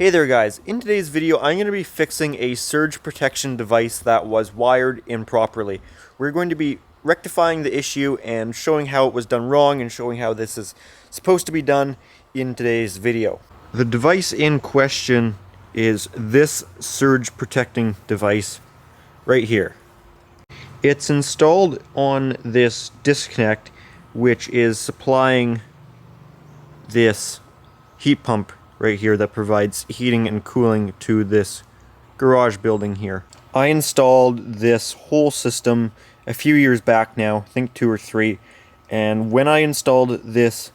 Hey there guys, in today's video I'm going to be fixing a surge protection device that was wired improperly. We're going to be rectifying the issue and showing how it was done wrong and showing how this is supposed to be done in today's video. The device in question is this surge protecting device right here. It's installed on this disconnect which is supplying this heat pump right here that provides heating and cooling to this garage building here. I installed this whole system a few years back now, I think 2 or 3, and when I installed this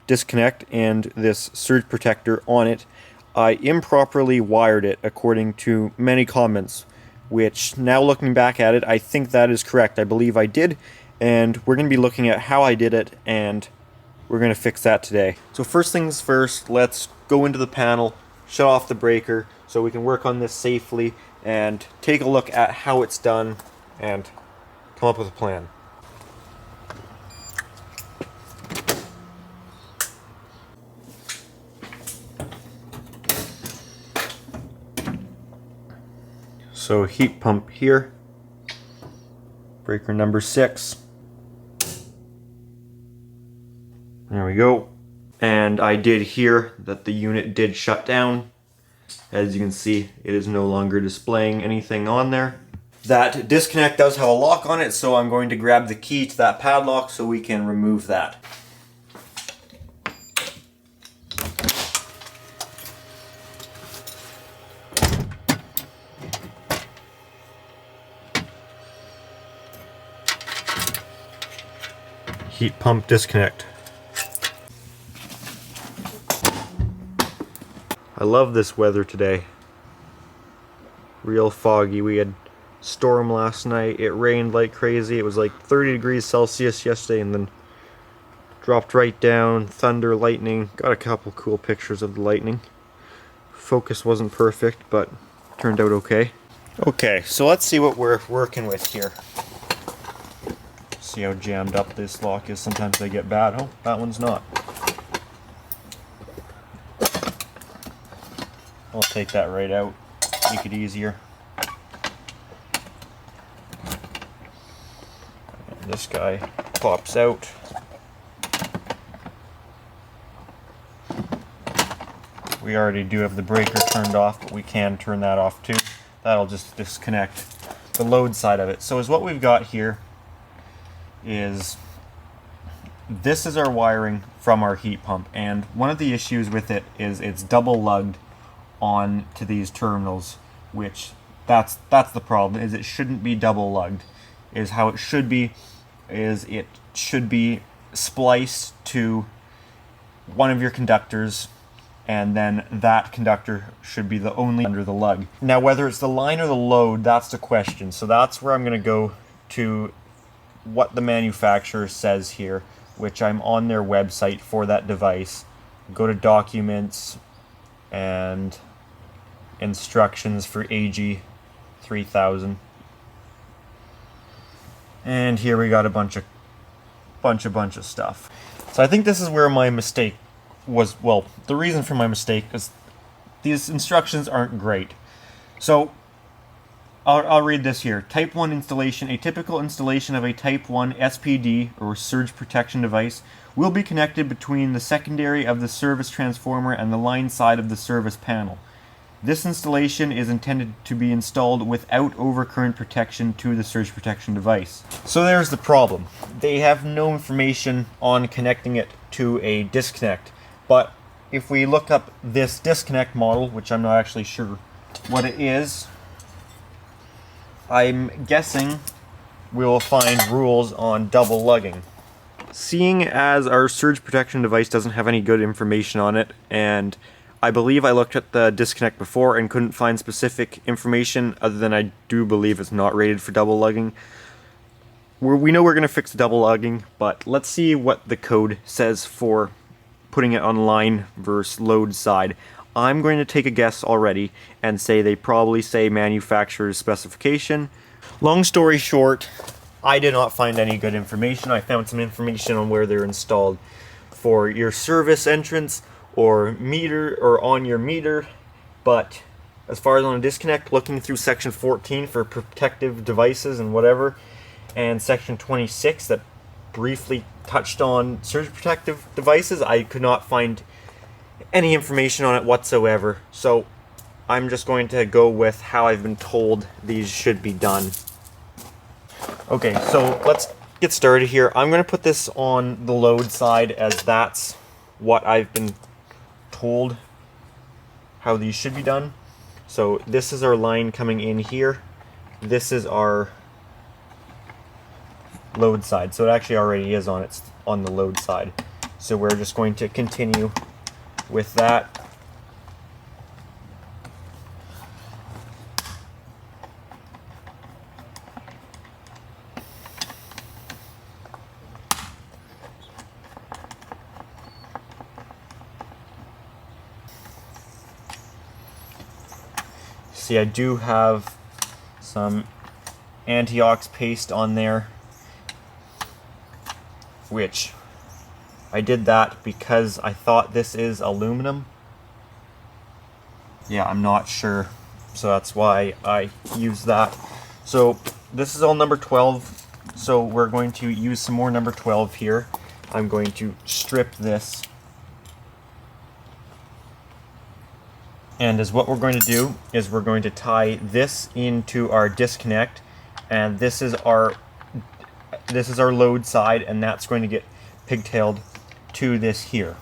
disconnect and this surge protector on it, I improperly wired it according to many comments, which now looking back at it, I think that is correct. I believe I did, and we're going to be looking at how I did it, and we're going to fix that today. So first things first, let's go into the panel, shut off the breaker so we can work on this safely and take a look at how it's done and come up with a plan. So heat pump here, breaker number 6. There we go. And I did hear that the unit did shut down. As you can see, it is no longer displaying anything on there. That disconnect does have a lock on it, so I'm going to grab the key to that padlock so we can remove that. Heat pump disconnect. I love this weather today. Real foggy. We had storm last night. It rained like crazy. It was like 30 degrees Celsius yesterday and then dropped right down. Thunder, lightning. Got a couple cool pictures of the lightning. Focus wasn't perfect, but turned out okay. Okay, so let's see what we're working with here. See how jammed up this lock is. Sometimes they get bad. Oh, that one's not. I'll take that right out, make it easier. And this guy pops out. We already do have the breaker turned off, but we can turn that off too. That'll just disconnect the load side of it. So what we've got here is this is our wiring from our heat pump, and one of the issues with it is it's double lugged on to these terminals, which that's the problem, is it shouldn't be double lugged. Is how it should be is it should be spliced to one of your conductors, and then that conductor should be the only under the lug. Now whether it's the line or the load, that's the question. So that's where I'm going to go to what the manufacturer says here, which I'm on their website for that device. Go to documents and instructions for AG 3000, and here we got a bunch of stuff. So I think this is where my mistake was. Well, the reason for my mistake is these instructions aren't great. So I'll read this here. Type 1 installation. A typical installation of a Type 1 SPD, or surge protection device, will be connected between the secondary of the service transformer and the line side of the service panel. This installation is intended to be installed without overcurrent protection to the surge protection device. So there's the problem. They have no information on connecting it to a disconnect. But if we look up this disconnect model, which I'm not actually sure what it is, I'm guessing we'll find rules on double lugging. Seeing as our surge protection device doesn't have any good information on it, and I believe I looked at the disconnect before and couldn't find specific information other than I do believe it's not rated for double lugging. We know we're going to fix the double lugging, but let's see what the code says for putting it on line versus load side. I'm going to take a guess already and say they probably say manufacturer's specification. Long story short, I did not find any good information. I found some information on where they're installed for your service entrance or meter, or on your meter, But as far as on a disconnect, looking through section 14 for protective devices and whatever, and section 26 that briefly touched on surge protective devices, I could not find any information on it whatsoever. So I'm just going to go with how I've been told these should be done. Okay, so let's get started here. I'm going to put this on the load side, as that's what I've been told how these should be done. So this is our line coming in here. This is our load side. So it actually already is on the load side. So we're just going to continue with that. See, I do have some anti-ox paste on there, which I did that because I thought this is aluminum. Yeah, I'm not sure, so that's why I use that. So this is all number 12, so we're going to use some more number 12 here. I'm going to strip this. And as what we're going to do is we're going to tie this into our disconnect, and this is our load side, and that's going to get pigtailed to this here.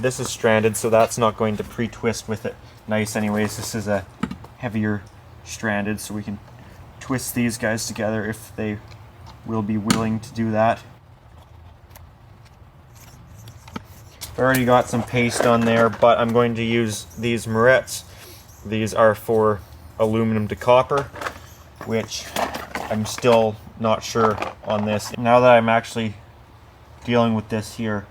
This is stranded, so that's not going to pre-twist with it nice anyways. This is a heavier stranded, so we can twist these guys together if they will be willing to do that. I already got some paste on there, but I'm going to use these morettes. These are for aluminum to copper, which I'm still not sure on this. Now that I'm actually dealing with this here,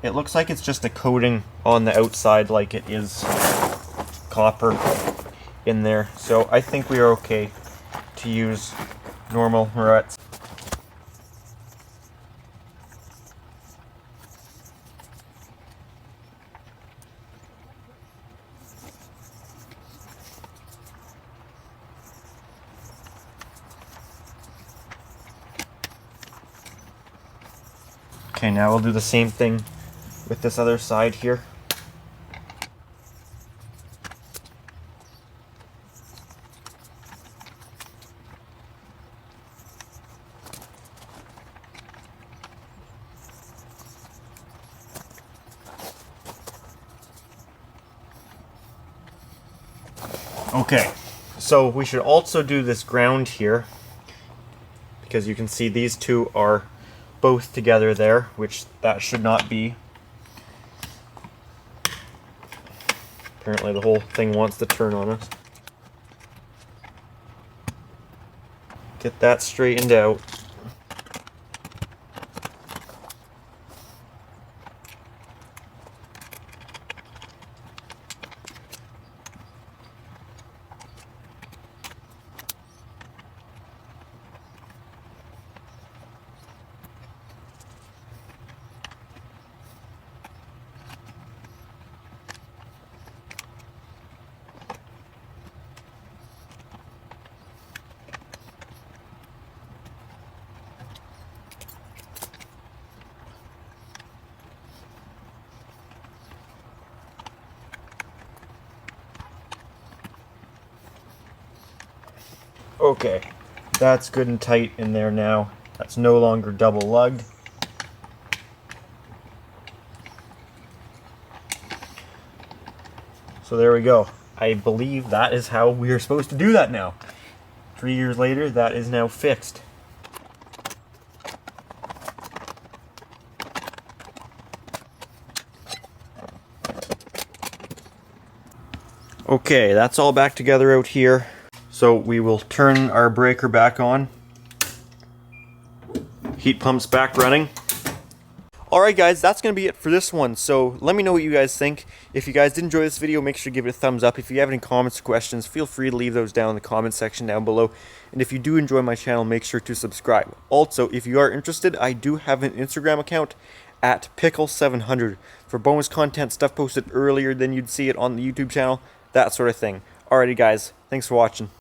it looks like it's just a coating on the outside like it is copper in there. So I think we are okay to use normal morettes. Okay, now we'll do the same thing with this other side here. Okay, so we should also do this ground here, because you can see these two are both together there, which that should not be. Apparently the whole thing wants to turn on us. Get that straightened out. Okay, that's good and tight in there now. That's no longer double lugged. So there we go. I believe that is how we are supposed to do that now. 3 years later, that is now fixed. Okay, that's all back together out here. So we will turn our breaker back on. Heat pump's back running. Alright guys, that's going to be it for this one. So let me know what you guys think. If you guys did enjoy this video, make sure to give it a thumbs up. If you have any comments or questions, feel free to leave those down in the comment section down below. And if you do enjoy my channel, make sure to subscribe. Also, if you are interested, I do have an Instagram account at Pickle700 for bonus content, stuff posted earlier than you'd see it on the YouTube channel, that sort of thing. Alrighty guys, thanks for watching.